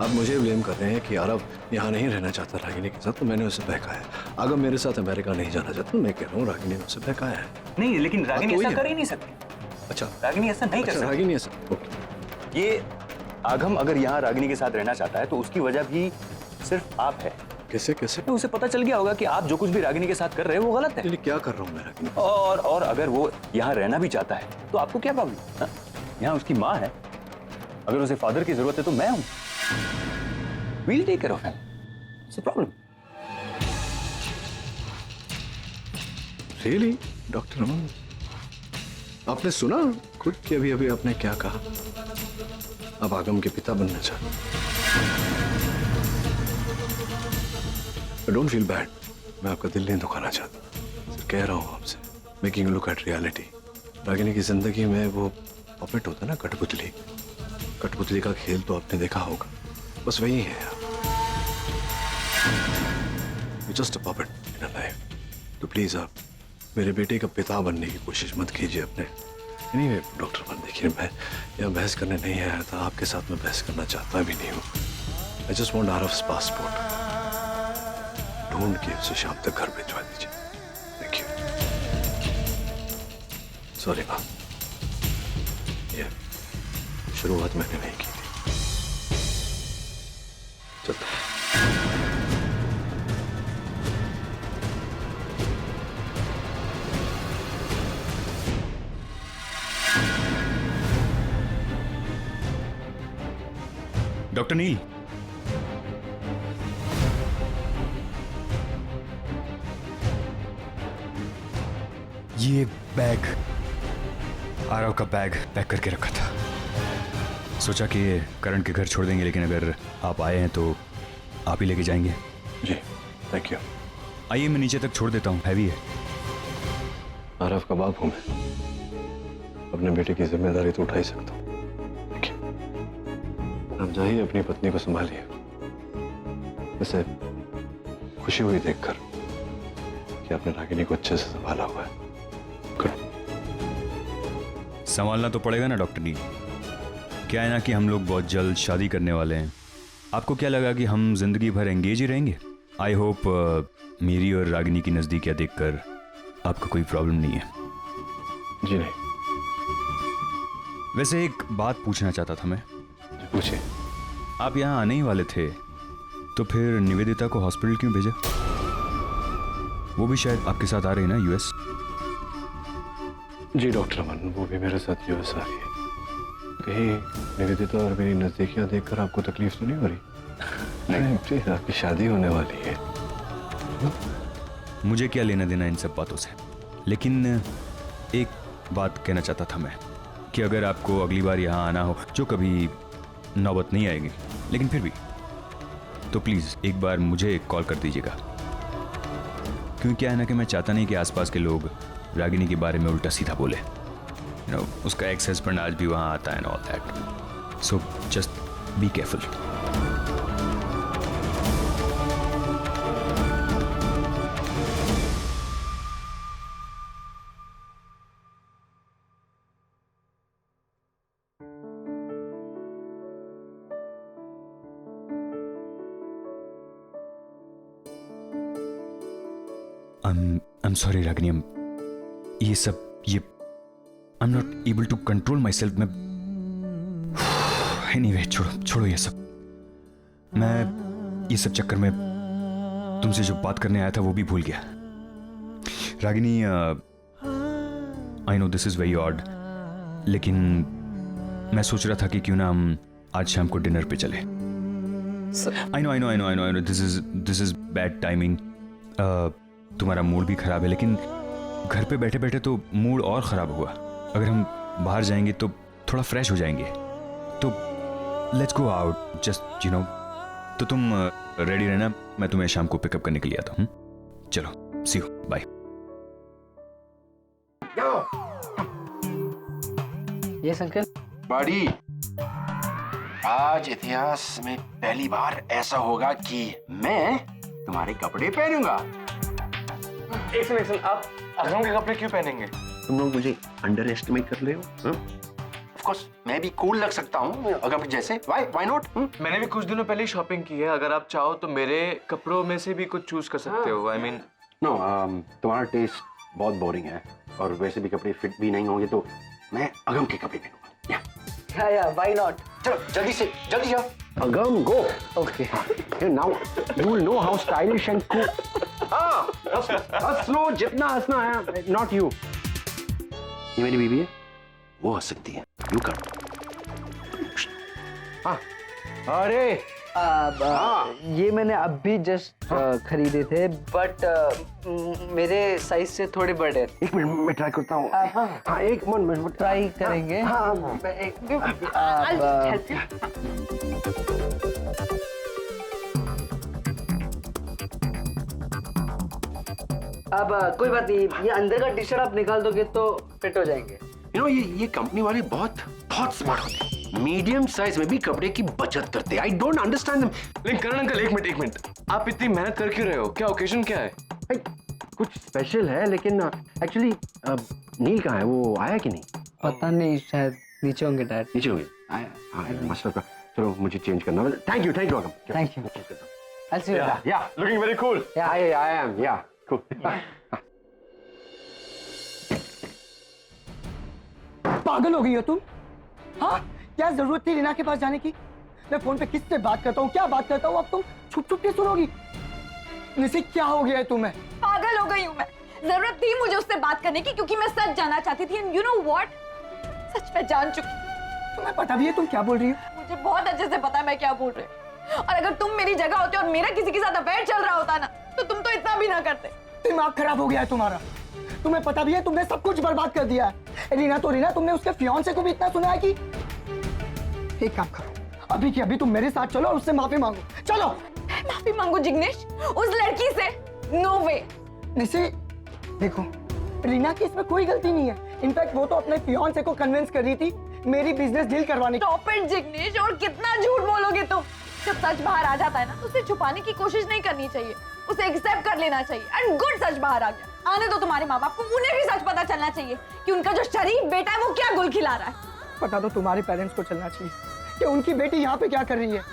आप मुझे ब्लेम कर रहे हैं कि आरव यहाँ नहीं रहना चाहता रागिनी के साथ, तो मैंने उसे बहकाया। आगम मेरे साथ अमेरिका नहीं जाना चाहता, मैं कह रहा हूँ रागिनी ने उसे बहकाया है। नहीं, लेकिन रागिनी तो ऐसा ही कर ही नहीं सकती। अच्छा, रागिनी ऐसा नहीं कर सकती। रागिनी ऐसा, ओके। ये आगम अगर यहाँ रागिनी के साथ रहना चाहता है तो उसकी वजह भी सिर्फ आप है। कैसे कैसे? तो उसे पता चल गया होगा कि आप जो कुछ भी रागिनी के साथ कर रहे हो वो गलत है। क्या कर रहा हूँ मैं रागिनी? और अगर वो यहाँ रहना भी चाहता है तो आपको क्या प्रॉब्लम? यहाँ उसकी माँ है, अगर उसे फादर की जरूरत है तो मैं हूँ। We'll take care of him. What's the problem? Really, doctor Aman, आपने सुना खुद कि अभी अभी आपने क्या कहा? अब आगम के पिता बनना चाहते। डोंट फील बैड, मैं आपका दिल नहीं दुखाना चाहता, सिर्फ कह रहा हूँ आपसे, making look at reality. Ragini की जिंदगी में वो पपेट होता है ना, कठपुतली। कठपुतली का खेल तो आपने देखा होगा, बस वही है आप। Just a puppet in a life. तो प्लीज आप मेरे बेटे का पिता बनने की कोशिश मत कीजिए अपने। एनीवे डॉक्टर बन, देखिए मैं यहाँ बहस करने नहीं आया था, आपके साथ मैं बहस करना चाहता भी नहीं हूँ। I just want Aarav's passport, ढूंढ के उसे शाम तक घर भिजवा दीजिए। Thank you. सॉरी मैम, ये शुरुआत मैंने नहीं की थी। चलता है। डॉक्टर नील, ये बैग, आरव का बैग पैक करके रखा था। सोचा कि करण के घर छोड़ देंगे, लेकिन अगर आप आए हैं तो आप ही लेके जाएंगे। जी थैंक यू। आइए मैं नीचे तक छोड़ देता हूँ, हैवी है। आरव का बाप हूं मैं, अपने बेटे की जिम्मेदारी तो उठा ही सकता हूँ। आप जाइए, अपनी पत्नी को संभालिए। वैसे खुशी हुई देखकर कि आपने रागिनी को अच्छे से संभाला हुआ है। संभालना तो पड़ेगा ना डॉक्टर नील। क्या है ना कि हम लोग बहुत जल्द शादी करने वाले हैं। आपको क्या लगा कि हम जिंदगी भर एंगेज ही रहेंगे? आई होप मेरी और रागिनी की नजदीकियां देखकर आपको कोई प्रॉब्लम नहीं है। जी नहीं। वैसे एक बात पूछना चाहता था मैं। पूछिए। आप यहाँ आने ही वाले थे, तो फिर निवेदिता को हॉस्पिटल क्यों भेजा? वो भी शायद आपके साथ आ रही है ना यूएस? जी डॉक्टर अमन, वो भी मेरे साथ यूएस आ रही है। कहीं निवेदिता और मेरी नजदीकियां देखकर आपको तकलीफ तो नहीं हो रही? नहीं प्लीज, आपकी शादी होने वाली है। मुझे क्या लेना देना इन सब बातों से, लेकिन एक बात कहना चाहता था मैं कि अगर आपको अगली बार यहाँ आना हो, जो कभी नौबत नहीं आएगी लेकिन फिर भी, तो प्लीज़ एक बार मुझे कॉल कर दीजिएगा। क्योंकि क्या है ना कि मैं चाहता नहीं कि आसपास के लोग रागिनी के बारे में उल्टा सीधा बोले। उसका एक्स हस्बैंड आज भी वहाँ आता है and all that. So just be careful. I'm sorry Ragini, ये सब I'm not able to control myself। मैं anyway, छोड़ो ये सब। मैं ये सब चक्कर में तुमसे जो बात करने आया था वो भी भूल गया। Ragini, I know this is very odd, लेकिन मैं सोच रहा था कि क्यों ना हम आज शाम को डिनर पे चले। I know, this is bad timing। तुम्हारा मूड भी खराब है, लेकिन घर पे बैठे बैठे तो मूड और ख़राब हुआ। अगर हम बाहर जाएंगे तो थोड़ा फ्रेश हो जाएंगे। तो लेट्स गो आउट, जस्ट तो तुम रेडी रहना, मैं तुम्हें शाम को पिकअप करने के लिए आता हूँ। चलो, सी यू, बाय। Yes uncle. बड़ी, आज इतिहास में पहली बार ऐसा होगा कि मैं तुम्हारे कपड़े पहनूंगा। एक सेकंड, आप अगम के कपड़े क्यों पहनेंगे? तुम लोग मुझे अंडर एस्टिमेट कर रहे हो? कोर्स मैं भी कूल लग सकता हूँ अगम जैसे। Why not? मैंने भी कुछ दिनों पहले शॉपिंग की है, अगर आप चाहो तो मेरे कपड़ों में से भी कुछ चूज कर सकते हो। आई मीन नो, तुम्हारा टेस्ट बहुत बोरिंग है और वैसे भी कपड़े फिट भी नहीं होंगे, तो मैं अगम के कपड़े पहनूंगा। या व्हाई नॉट। चलो जल्दी जाओ। Agam go. Okay. Now you will know how stylish and cool. हाँ, हंस लो जितना हंसना है, नॉट यू। ये मेरी बीवी है, वो हंस सकती है, यू कर। हाँ, अरे ये मैंने अभी जस्ट खरीदे थे, बट मेरे साइज से थोड़े बड़े हैं। एक मिनट मैं ट्राई करता हूँ। हाँ, एक मिनट ट्राई करेंगे। हाँ, अब कोई बात नहीं, ये अंदर का टी शर्ट आप निकाल दोगे तो फिट हो जाएंगे। यू नो ये कंपनी वाले बहुत स्मार्ट होते हैं। मीडियम साइज में भी कपड़े की बचत करते हैं। I don't understand. लेकिन करण अंकल एक मिनट, आप इतनी मेहनत कर क्यों रहे हो? क्या ओकेजन क्या है? कुछ स्पेशल है, लेकिन एक्चुअली नील कहाँ है? वो आया कि नहीं? पता नहीं, शायद नीचे होंगे डैड। नीचे होंगे। हाँ, मसला। चलो मुझे चेंज करना। Thank you Agam. Thank you. I'll see you later. या looking very cool. I am या कूल। पागल हो गई हो तुम? हाँ, क्या जरूरत थी रीना के पास जाने की? मैं फोन पे किससे बात करता हूँ, क्या बात करता हूँ, अब तुम छुप के सुनोगी। निसे क्या हो गया है तुम्हें? पागल हो गई हूँ मैं। जरूरत थी मुझे उससे बात करने की, क्योंकि मैं सच जानना चाहती थी। एंड यू नो व्हाट, सच मैं जान चुकी। तुम्हें पता भी है तुम क्या बोल रही हो? मुझे बहुत अच्छे से पता है मैं क्या बोल रही हूँ। और अगर तुम मेरी जगह होते और मेरा किसी के साथ अफेयर चल रहा होता ना, तो तुम तो इतना भी ना करते। दिमाग खराब हो गया है तुम्हारा। तुम्हें पता भी है तुमने सब कुछ बर्बाद कर दिया है। रीना तो रीना, तुमने उसके फियांसे को भी इतना सुना है कि। एक काम करो, अभी की अभी तुम मेरे साथ चलो और उससे माफी मांगो। चलो। माफी मांगू जिग्नेश उस लड़की से? नो वे। निसे देखो, रीना की इसमें कोई गलती नहीं है। इनफैक्ट वो तो अपने फियांसे को कन्विंस कर रही थी मेरी बिजनेस डील करवाने की। स्टॉप इट जिग्नेश, और कितना झूठ बोलोगे तुम? जब सच बाहर आ जाता है ना, तो उसे छुपाने की कोशिश नहीं करनी चाहिए, उसे एक्सेप्ट कर लेना चाहिए। एंड गुड, सच बाहर आ गया। आने दो तुम्हारे माँ बाप को, उन्हें भी सच पता चलना चाहिए कि उनका जो शरीफ बेटा है वो क्या गुल खिला रहा है। पता तो तुम्हारे पेरेंट्स को चलना चाहिए कि उनकी बेटी यहाँ पे क्या कर रही है।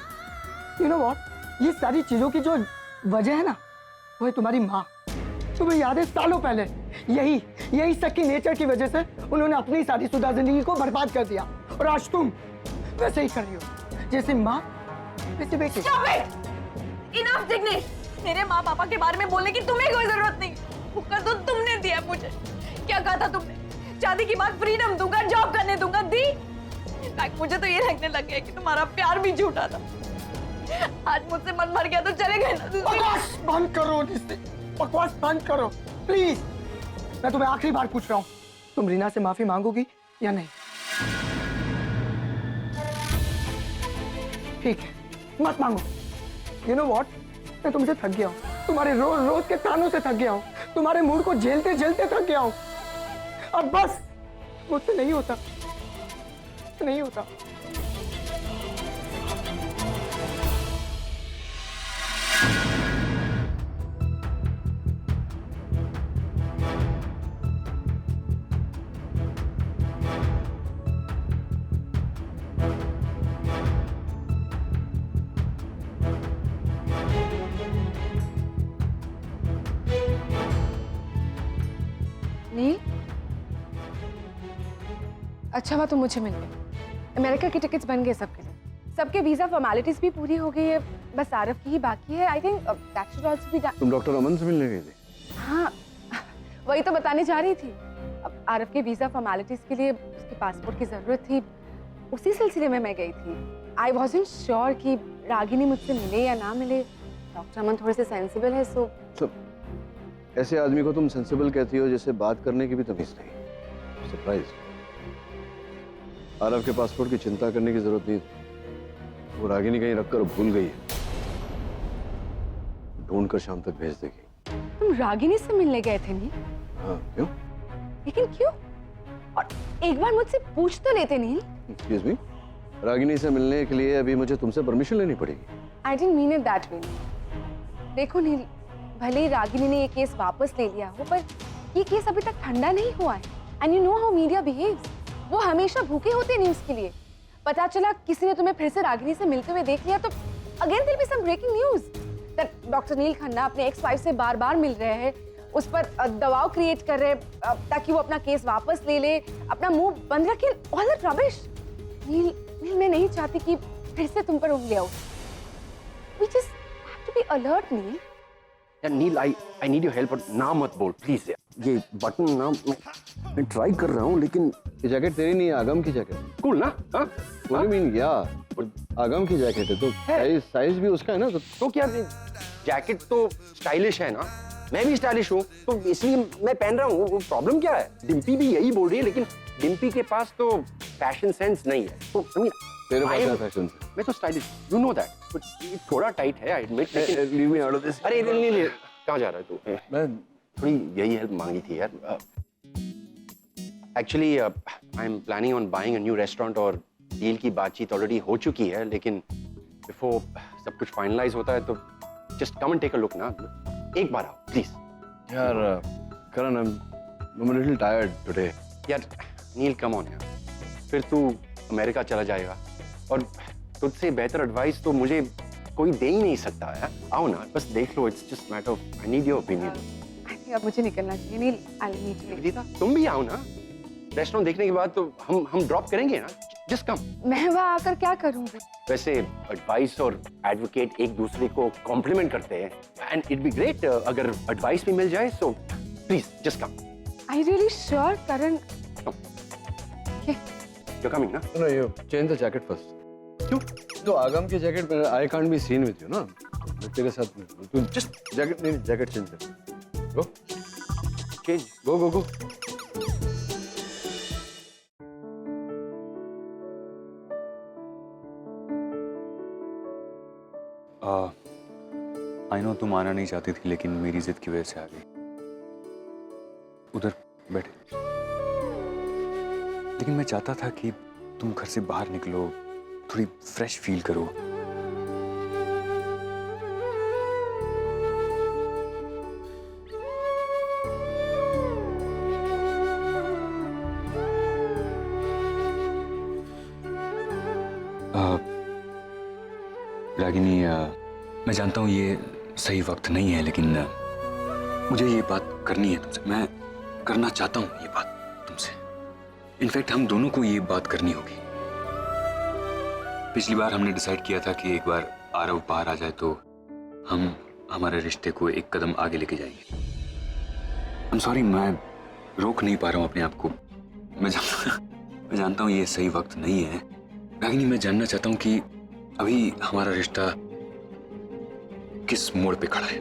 यू नो व्हाट, ये सारी चीजों की जो वजह है ना, वो है तुम्हारी माँ। तुम्हें याद है सालों पहले यही सबकी नेचर की वजह से उन्होंने अपनी शादीशुदा जिंदगी को बर्बाद कर दिया। और आज तुम वैसे ही कर रही हो, जैसे माँ वैसे बेटी। Stop it! Enough, जिग्नेश। मेरे माँ पापा के बारे में बोलने की तुम्हें कोई जरूरत नहीं। हुक्का तो तुमने दिया मुझे। क्या कहा था तुमने? शादी के बाद फ्रीडम दूंगा, जॉब करने दूंगा, दी? इनफैक्ट मुझे तो ये लगने लग गया कि तुम्हारा प्यार भी झूठा था। आज मुझसे मन भर गया तो चले गए ना। बकवास बंद करो, बकवास बंद करो प्लीज। मैं तुम्हें आखिरी बार पूछ रहा हूँ, तुम रीना से माफी मांगोगी या नहीं? ठीक है, मत मांगो। यू नो व्हाट, मैं तुमसे थक गया हूँ। तुम्हारे रोज रोज के तानों से थक गया हूँ। तुम्हारे मूड को झेलते झेलते थक गया हूँ। अब बस, मुझसे नहीं होता, नहीं होता। नील, अच्छा हुआ तुम मुझे मिल गए। अमेरिका की टिकट्स बन गए सबके लिए, सबके वीजा फॉर्मेलिटीज भी पूरी हो गई है, बस आरफ की ही बाकी है। I think that should also be done. तुम डॉक्टर अमन से मिलने गई थी? हाँ, वही तो बताने जा रही थी। अब आरफ के वीजा फॉर्मेलिटीज के लिए उसके पासपोर्ट की जरूरत थी, उसी सिलसिले में मैं गई थी। आई वॉजंट श्योर कि रागिनी मुझसे मिले या ना मिले। डॉक्टर अमन थोड़े से सेंसिबल है, सो ऐसे आदमी को तुम सेंसिबल कहती हो जैसे बात करने की भी तमीज नहीं। सरप्राइज। आरव के पासपोर्ट की चिंता करने की जरूरत नहीं थी। वो रागिनी कहीं रखकर भूल गई है, ढूंढकर शाम तक भेज देगी। तुम रागिनी से मिलने गए थे? नील, हाँ, क्यों? लेकिन क्यों? और एक बार मुझसे पूछ तो लेते नील। एक्सक्यूज मी, रागिनी से मिलने के लिए अभी मुझे तुमसे परमिशन लेनी पड़ेगी? I didn't mean it that way. देखो नील, भले ही रागिनी ने ये केस वापस ले लिया हो, पर ये केस अभी तक ठंडा नहीं हुआ है। And you know how media behaves. वो हमेशा भूखे होते हैं न्यूज के लिए। पता चला किसी ने तुम्हें फिर से रागिनी से मिलते हुए देख लिया तो again there be some breaking news that doctor Neel Khanna अपने एक्स वाइफ से बार-बार मिल रहे हैं, उस पर दबाव क्रिएट कर रहे हैं ताकि वो अपना केस वापस ले ले, अपना मुंह बंद रखे। All that rubbish. नील मैं नहीं चाहती कि फिर से तुम पर उंगलियां उठे। We just have to be alert Neel. यार Neel, I need your help, और ना मत बोल प्लीज यार। ये बटन ना मैं ट्राई कर रहा हूँ, लेकिन ये जैकेट तेरी नहीं है, आगम की जैकेट। कूल ना? हाँ What do you mean? Yeah, आगम की जैकेट है तो साइज भी उसका है ना, तो क्या जैकेट तो स्टाइलिश है ना, मैं भी स्टाइलिश हूँ तो इसलिए मैं पहन रहा हूँ। वो प्रॉब्लम क्या है? डिम्पी भी यही बोल रही है, लेकिन डिम्पी के पास तो फैशन सेंस नहीं है। तो तेरे पास क्या फैशन है? मैं तो stylish, you know that, but ये थोड़ा टाइट है, I admit. Leave me out of this. अरे नहीं, कहाँ जा रहा है तू? मैं थोड़ी यही हेल्प मांगी थी यार। Actually I am planning on buying a new restaurant, और डील की बातचीत ऑलरेडी हो चुकी है, लेकिन बिफोर सब कुछ फाइनलाइज होता है तो just come and take a look ना, एक बार आओ प्लीज। यार करण, I'm a little tired today. यार नील कम ऑन यार, फिर तू अमेरिका चला जाएगा और तुझसे बेहतर एडवाइस तो मुझे कोई दे ही नहीं सकता यार। आओ ना, बस देख लो, it's just matter of I need your opinion. I think अब मुझे निकलना चाहिए नील। I need you. विदिता तुम भी आओ ना, रेस्टोरेंट देखने के बाद तो हम ड्रॉप करेंगे ना, जस्ट कम। मैं वहाँ आकर क्या करूँगी? वैसे एडवाइस और एडवोकेट एक दूसरे को कॉम्प्लीमेंट करते हैं, एंड इट बी ग्रेट अगर एडवाइस भी मिल जाए, so please just come. I really sure Karan. You're coming ना? No, you change the jacket first. क्यों? तो आगम की जैकेट में I can't be seen with you ना, मैं तेरे साथ में तू जस्ट जैकेट नहीं, जैकेट चेंज कर। गो change. Go go go. I know तुम आना नहीं चाहती थी, लेकिन मेरी जिद की वजह से आ गई। उधर बैठे। लेकिन मैं चाहता था कि तुम घर से बाहर निकलो, थोड़ी फ्रेश फील करो। रागिनी, मैं जानता हूँ ये सही वक्त नहीं है, लेकिन मुझे ये बात करनी है तुमसे। मैं करना चाहता हूँ ये बात तुमसे। इनफैक्ट हम दोनों को ये बात करनी होगी। पिछली बार हमने डिसाइड किया था कि एक बार आरव बाहर आ जाए तो हम हमारे रिश्ते को एक कदम आगे लेके जाएंगे। आई एम सॉरी, मैं रोक नहीं पा रहा हूँ अपने आप को। मैं जानता हूँ ये सही वक्त नहीं है। रागिनी, मैं जानना चाहता हूँ कि अभी हमारा रिश्ता किस मोड़ पे खड़ा है।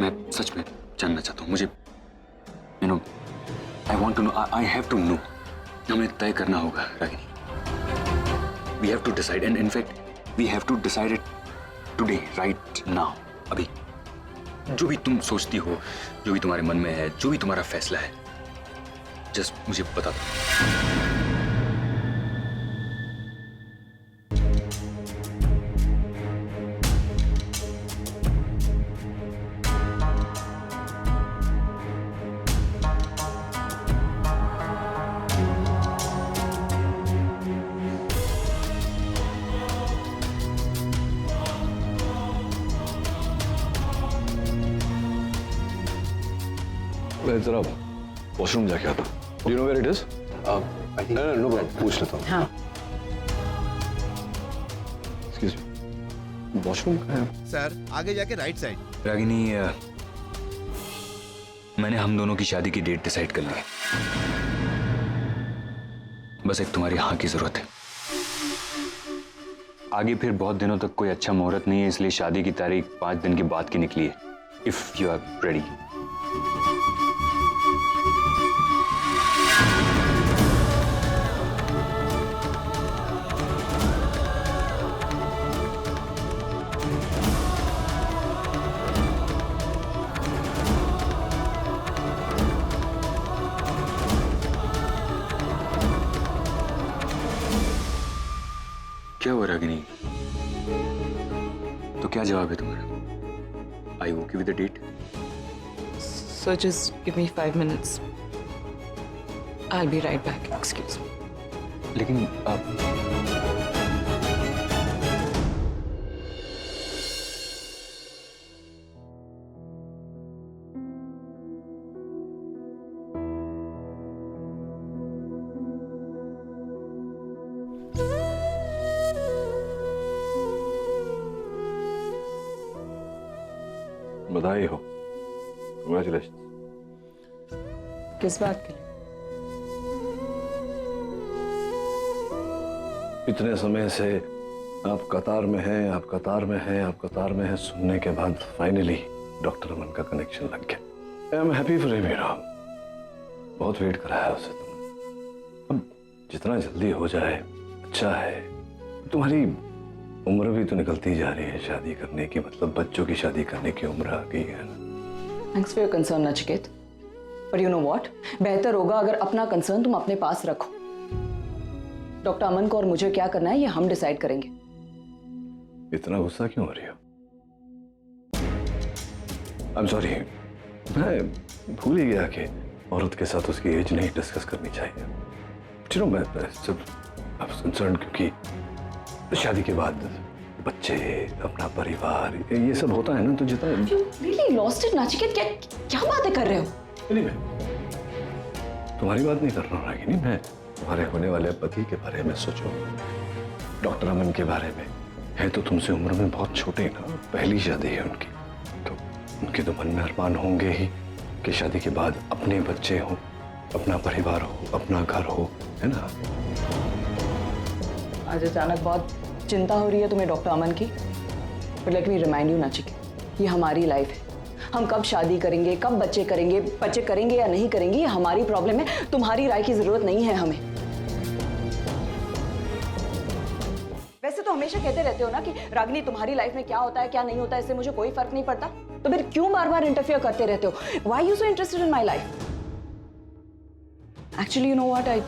मैं सच में जानना चाहता हूँ। मुझे you know, I want to know, I have to know. हमें तय करना होगा Ragini. We have to decide, and in fact we have to decide it today, right now, अभी। जो भी तुम सोचती हो, जो भी तुम्हारे मन में है, जो भी तुम्हारा फैसला है, जस्ट मुझे बता दो। मैं जरा वॉशरूम जाके आता। Do you know where it is? I think No problem, पूछ लेता हूँ। हाँ। Excuse me, वॉशरूम कहाँ है? सर आगे जाके राइट साइड। रागिनी, मैंने हम दोनों की शादी की डेट डिसाइड कर ली है। बस एक तुम्हारी हाँ की जरूरत है। आगे फिर बहुत दिनों तक कोई अच्छा मुहूर्त नहीं है, इसलिए शादी की तारीख 5 दिन के बाद की निकली है। If you are ready. क्या हुआ रागिनी? तो क्या जवाब है तुम्हारा? I okay with the date? So just give me 5 minutes. I'll be right back. Excuse me. लेकिन बधाई हो, कंग्रेचुलेशन। किस बात के लिए? इतने समय से आप कतार में हैं, आप कतार में हैं, आप कतार में हैं सुनने के बाद फाइनली डॉक्टर अमन का कनेक्शन लग गया। I am happy for Meera. बहुत वेट कराया उसे तुमने। अब जितना जल्दी हो जाए अच्छा है। तुम्हारी उम्र भी तो निकलती जा रही है शादी करने की, मतलब बच्चों की शादी करने की उम्र आ गई है ना। Thanks for your concern Nachiket, पर यू नो व्हाट, बेहतर होगा अगर अपना कंसर्न तुम अपने पास रखो। डॉक्टर अमन को और मुझे क्या करना है ये हम डिसाइड करेंगे। इतना गुस्सा क्यों हो रही हो? आई एम सॉरी, मैं भूल ही गया कि औरत के साथ उसकी एज नहीं डिस्कस करनी चाहिए। चलो मैं सिर्फ कंसर्न क्योंकि शादी के बाद बच्चे, अपना परिवार, ये सब होता है ना, तो जितना You really lost it, Nachiket. क्या बातें कर रहे हो? नहीं, मैं तुम्हारी बात नहीं कर रहा हूँ रागिनी, मैं तुम्हारे होने वाले पति के बारे में सोचो, डॉक्टर अमन के बारे में। है तो तुमसे उम्र में बहुत छोटे ना, पहली शादी है उनकी, तो उनके तो मन में अरमान होंगे ही कि शादी के बाद अपने बच्चे हो, अपना परिवार हो, अपना घर हो, है ना। आज अचानक बहुत चिंता हो रही है तुम्हें डॉक्टर अमन की, but let me remind you Nachiket, ये हमारी लाइफ है। हम कब शादी करेंगे, कब बच्चे करेंगे या नहीं करेंगे, ये हमारी प्रॉब्लम है। तुम्हारी राय की जरूरत नहीं है हमें। वैसे तो हमेशा कहते रहते हो ना कि रागिनी तुम्हारी लाइफ में क्या होता है क्या नहीं होता है इससे मुझे कोई फर्क नहीं पड़ता, तो फिर क्यों बार बार इंटरफियर करते रहते हो? Why you so interested in my life? Actually you know what, I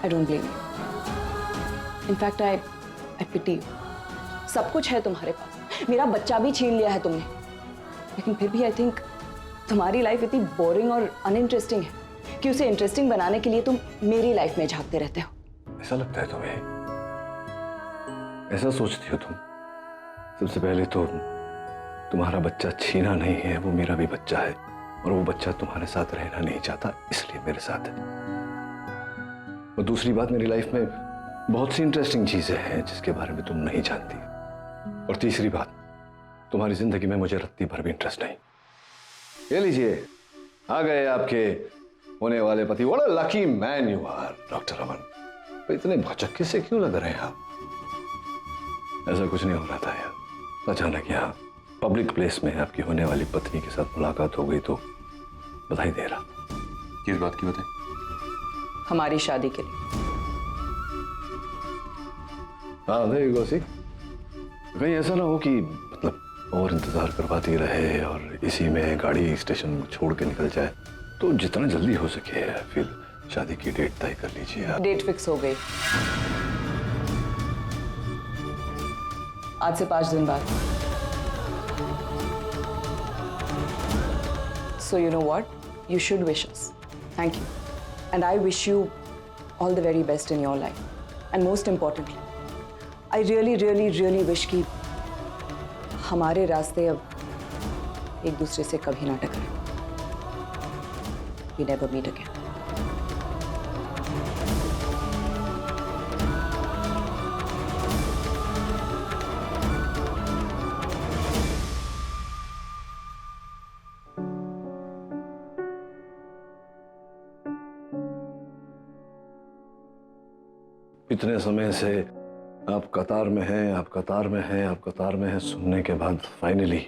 don't blame you. In fact I pity you. सब कुछ है तुम्हारे पास, मेरा बच्चा भी छीन लिया है तुमने, लेकिन फिर भी आई थिंक तुम्हारी लाइफ इतनी बोरिंग और अनइंटरेस्टिंग है कि उसे इंटरेस्टिंग बनाने के लिए तुम मेरी लाइफ में झांकते रहते हो। ऐसा लगता है तुम्हें? ऐसा सोचती हो तुम? सबसे पहले तो तुम्हारा बच्चा छीना नहीं है, वो मेरा भी बच्चा है, और वो बच्चा तुम्हारे साथ रहना नहीं चाहता, इसलिए मेरे साथ है। और दूसरी बात, मेरी लाइफ में बहुत सी इंटरेस्टिंग चीजें हैं जिसके बारे में तुम नहीं जानती। और तीसरी बात, तुम्हारी जिंदगी में मुझे रत्ती भर भी इंटरेस्ट नहीं। ये लीजिए, आ गए आपके होने वाले पति। What a lucky man you are doctor Aman. तो इतने भौचक्के से क्यों लग रहे हैं आप? ऐसा कुछ नहीं हो रहा था यार, अचानक यहाँ पब्लिक प्लेस में आपकी होने वाली पत्नी के साथ मुलाकात हो गई तो बधाई दे रहा। किस बात की बधाई? हमारी शादी के लिए। हाँ देखो सी, कहीं ऐसा ना हो कि मतलब और इंतजार करवाती रहे और इसी में गाड़ी स्टेशन छोड़ के निकल जाए। तो जितना जल्दी हो सके फिर शादी की डेट तय कर लीजिए आप। डेट फिक्स हो गई, आज से 5 दिन बाद। So you know what? You should wish us. Thank you. And I wish you all the very best in your life. And most importantly, I really, really, really wish कि हमारे रास्ते अब एक दूसरे से कभी ना टकराएं। We never meet again. इतने समय से आप कतार में हैं, आप कतार में हैं, आप कतार में हैं सुनने के बाद फाइनली